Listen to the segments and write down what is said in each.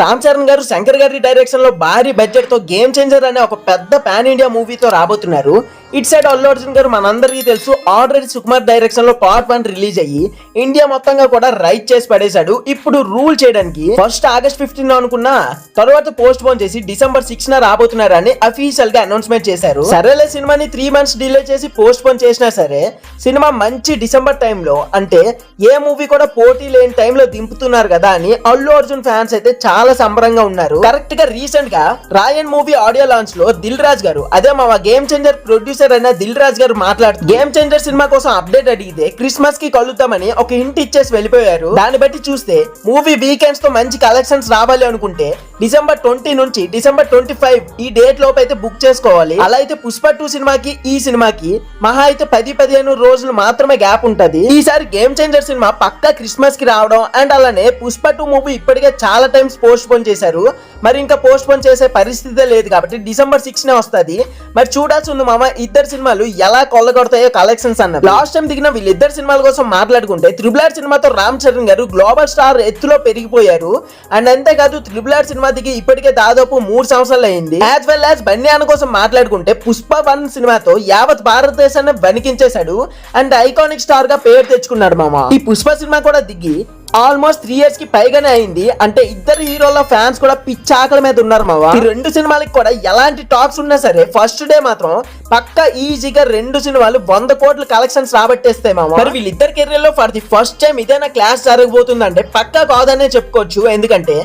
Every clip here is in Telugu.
రామ్ చరణ్ గారు శంకర్ గారి డైరెక్షన్ లో భారీ బడ్జెట్ తో గేమ్ చేంజర్ అనే ఒక పెద్ద పాన్ ఇండియా మూవీతో రాబోతున్నారు. ఇట్ సైడ్ అల్లు అర్జున్ గారు మనందరికీ తెలుసు ఆల్రెడీ సుకుమార్ డైరెక్షన్ లో పార్ట్ 1 రిలీజ్ అయ్యి ఇండియా మొత్తంగా కూడా రైట్ చేసి పడేశాడు. ఇప్పుడు రూల్ చేయడానికి ఫస్ట్ ఆగస్ట్ 15 అనుకున్నా తర్వాత పోస్ట్ పోన్ చేసి డిసెంబర్ 6 రాబోతున్నారని అఫీషియల్ గా అనౌన్స్మెంట్ చేశారు. సరేలే సినిమాని 3 months డిలే చేసి పోస్ట్ పోన్ చేసినా సరే సినిమా మంచి డిసెంబర్ టైంలో అంటే ఏ మూవీ కూడా పోటీ లేని టైంలో దింపుతున్నారు కదా అని అల్లు అర్జున్ ఫ్యాన్స్ అయితే చాలా సంబరంగా ఉన్నారు. కరెక్ట్ గా రీసెంట్ గా రాయన్ మూవీ ఆడియో లాంచ్ లో దిల్ రాజ్ గారు అదే మా గేమ్ చేంజర్ ప్రొడ్యూసర్ అయిన దిల్ రాజ్ గారు మాట్లాడుతూ గేమ్ చేంజర్ సినిమా కోసం అప్డేట్ అడిగితే క్రిస్మస్ కి కలుద్దామని ఒక హింట్ ఇచ్చేసి వెళ్ళిపోయారు. దాన్ని బట్టి చూస్తే మూవీ వీకెండ్స్ తో మంచి కలెక్షన్స్ రావాలి అనుకుంటే డిసెంబర్ 20 నుంచి డిసెంబర్ 25 ఈ డేట్ లోపు అయితే బుక్ చేసుకోవాలి. అలా అయితే పుష్ప 2 సినిమాకి ఈ సినిమాకి మహా అయితే 10-15 రోజులు మాత్రమే గ్యాప్ ఉంటది. ఈసారి గేమ్ చేంజర్ సినిమా పక్కా క్రిస్మస్ కి రావడం అండ్ అలానే పుష్ప 2 మూవీ ఇప్పటికే చాలా టైమ్స్ పోస్ట్ పోన్ చేశారు. మరి ఇంకా పోస్ట్ పోన్ చేసే పరిస్థితే లేదు కాబట్టి డిసెంబర్ 6 వస్తుంది. మరి చూడాల్సి ఉంది మామ ఇద్దరు సినిమాలు ఎలా కొల్లగొడతాయో కలెక్షన్స్ అన్నది. లాస్ట్ టైం దిగిన వీళ్ళిద్దరు సినిమాల కోసం మాట్లాడుకుంటే త్రిబుల్ సినిమాతో రామ్ చరణ్ గారు గ్లోబల్ స్టార్ ఎత్తులో పెరిగిపోయారు. అండ్ అంతేకాదు త్రిబుల్ సినిమా దిగి ఇప్పటికే దాదాపు 3 సంవత్సరాలు అయింది. యాజ్ వెల్ యాజ్ బన్యాన్ కోసం మాట్లాడుకుంటే పుష్ప 1 సినిమాతో యావత్ భారతదేశాన్ని బనికించేశాడు అండ్ ఐకానిక్ స్టార్ గా పేరు తెచ్చుకున్నాడు మామ. ఈ పుష్ప సినిమా కూడా దిగి ఆల్మోస్ట్ 3 years కి పైగానే అయింది. అంటే ఇద్దరు హీరోల ఫ్యాన్స్ కూడా పిచ్చాకల మీద ఉన్నారు మావా. ఈ 2 సినిమాలకి కూడా ఎలాంటి టాక్స్ ఉన్నా సరే ఫస్ట్ డే మాత్రం పక్కా ఈజీగా 2 సినిమాలు 100 కోట్ల కలెక్షన్స్ రాబట్టేస్తాయి మావా. మరి వీళ్ళిద్దరి కెరీర్ లో ఫర్ ది ఫస్ట్ టైం ఇదేనా క్లాస్ జరగబోతుందంటే పక్కా కాదనే చెప్పుకోవచ్చు. ఎందుకంటే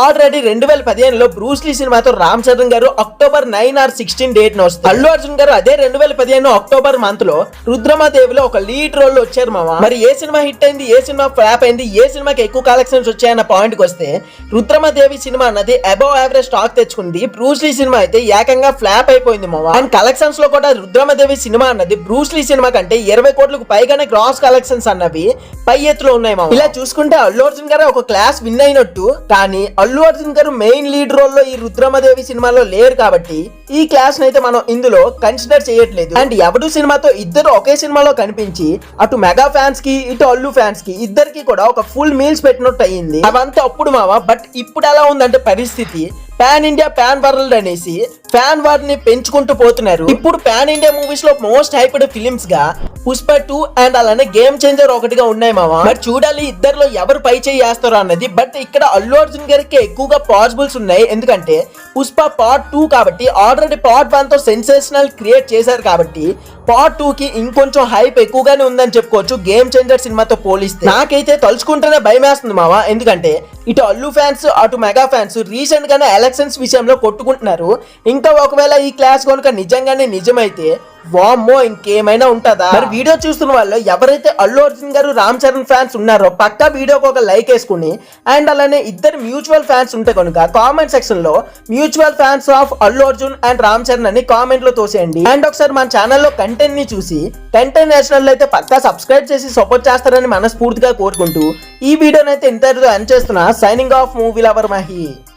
ఆల్రెడీ 2015లో బ్రూస్ లీ సినిమాతో రామ్ చరణ్ గారు October 9 or 16 డేట్ వస్తారు. అల్లు అర్జున్ గారు అదే 2015 అక్టోబర్ మంత్ లో రుద్రమదేవిలో ఒక లీడ్ రోల్ లో వచ్చారు మావా. మరి ఏ సినిమా హిట్ అయింది, ఏ సినిమా ఫ్లాప్ అయింది, ఏ సినిమాకి ఎక్కువ కలెక్షన్స్ వచ్చాయన్న పాయింట్ కి వస్తే రుద్రమదేవి సినిమా అన్నది అబౌవ్ యావరేజ్ స్టాక్ తెచ్చుకుంది. బ్రూస్ లీ సినిమా అయితే ఏకంగా ఫ్లాప్ అయిపోయింది మావా. అండ్ కలెక్షన్స్ లో కూడా రుద్రమదేవి సినిమా అన్నది బ్రూస్ లీ సినిమా కంటే 20 కోట్లకు పైగానే గ్రాస్ కలెక్షన్స్ అన్నవి పై ఎత్తులో ఉన్నాయి మావా. ఇలా చూసుకుంటే అల్లు అర్జున్ గారు ఒక క్లాస్ విన్ అయినట్టు, కానీ అల్లు అర్జున్ గారు మెయిన్ లీడ్ రోల్ లో ఈ రుద్రమదేవి సినిమాలో లేరు కాబట్టి ఈ క్లాస్ అయితే మనం ఇందులో కన్సిడర్ చేయట్లేదు. అండ్ ఎవడు సినిమాతో ఇద్దరు ఒకే సినిమాలో కనిపించి అటు మెగా ఫ్యాన్స్ కి ఇటు అల్లు ఫ్యాన్స్ కి ఇద్దరికి కూడా ఒక ఫుల్ మీల్స్ పెట్టినట్టు అయ్యింది. అవంతా అప్పుడు మావా. బట్ ఇప్పుడు ఎలా ఉందంటే పరిస్థితి పాన్ ఇండియా పాన్ వరల్డ్ అనేసి ఫ్యాన్ వార్ ని పెంచుకుంటూ పోతున్నారు. ఇప్పుడు పాన్ ఇండియా మూవీస్ లో మోస్ట్ హైప్డ్ ఫిలిమ్స్ గా పుష్ప 2 అండ్ అలానే గేమ్ చేంజర్ ఒకటిగా ఉన్నాయి మావా. మరి చూడాలి ఇద్దరిలో ఎవరు పై చేయి వేస్తారో అన్నది. బట్ ఇక్కడ అల్లు అర్జున్ గారికి ఎక్కువగా పాసిబుల్స్ ఉన్నాయి. ఎందుకంటే పుష్ప పార్ట్ 2 కాబట్టి ఆల్రెడీ పార్ట్ 1 తో సెన్సేషనల్ క్రియేట్ చేశారు కాబట్టి పార్ట్ 2 కి ఇంకొంచెం హైప్ ఎక్కువగానే ఉందని చెప్పుకోవచ్చు గేమ్ చేంజర్ సినిమాతో పోలిస్తే. నాకైతే తలుచుకుంటేనే భయం వేస్తుంది మావా. ఎందుకంటే ఇటు అల్లు ఫ్యాన్స్ అటు మెగా ఫ్యాన్స్ రీసెంట్ గానే ఎలక్షన్స్ విషయంలో కొట్టుకుంటున్నారు. ఇంకా ఒకవేళ ఈ క్లాస్ కనుక నిజంగానే నిజమైతే వామ్మో ఇంకేమైనా ఉంటుందా. మరి వీడియో చూస్తున్న వాళ్ళు ఎవరైతే అల్లు అర్జున్ గారు రామ్ చరణ్ ఫ్యాన్స్ ఉన్నారో పక్కా వీడియోకి ఒక లైక్ వేసుకుని అండ్ అలానే ఇద్దరు మ్యూచువల్ ఫ్యాన్స్ ఉంటే కనుక కామెంట్ సెక్షన్ లో mutual fans of Allu Arjun and Ram Charan అని కామెంట్ లో తోసేయండి. అండ్ ఒకసారి మన ఛానల్లో కంటెంట్ ని చూసి కంటెంట్ నేషనల్ అయితే పక్కా సబ్స్క్రైబ్ చేసి సపోర్ట్ చేస్తారని మనస్ఫూర్తిగా కోరుకుంటూ ఈ వీడియోనైతే ఇంతటితో ఎండ్ చేస్తున్నా. Signing off movie lover Mahi.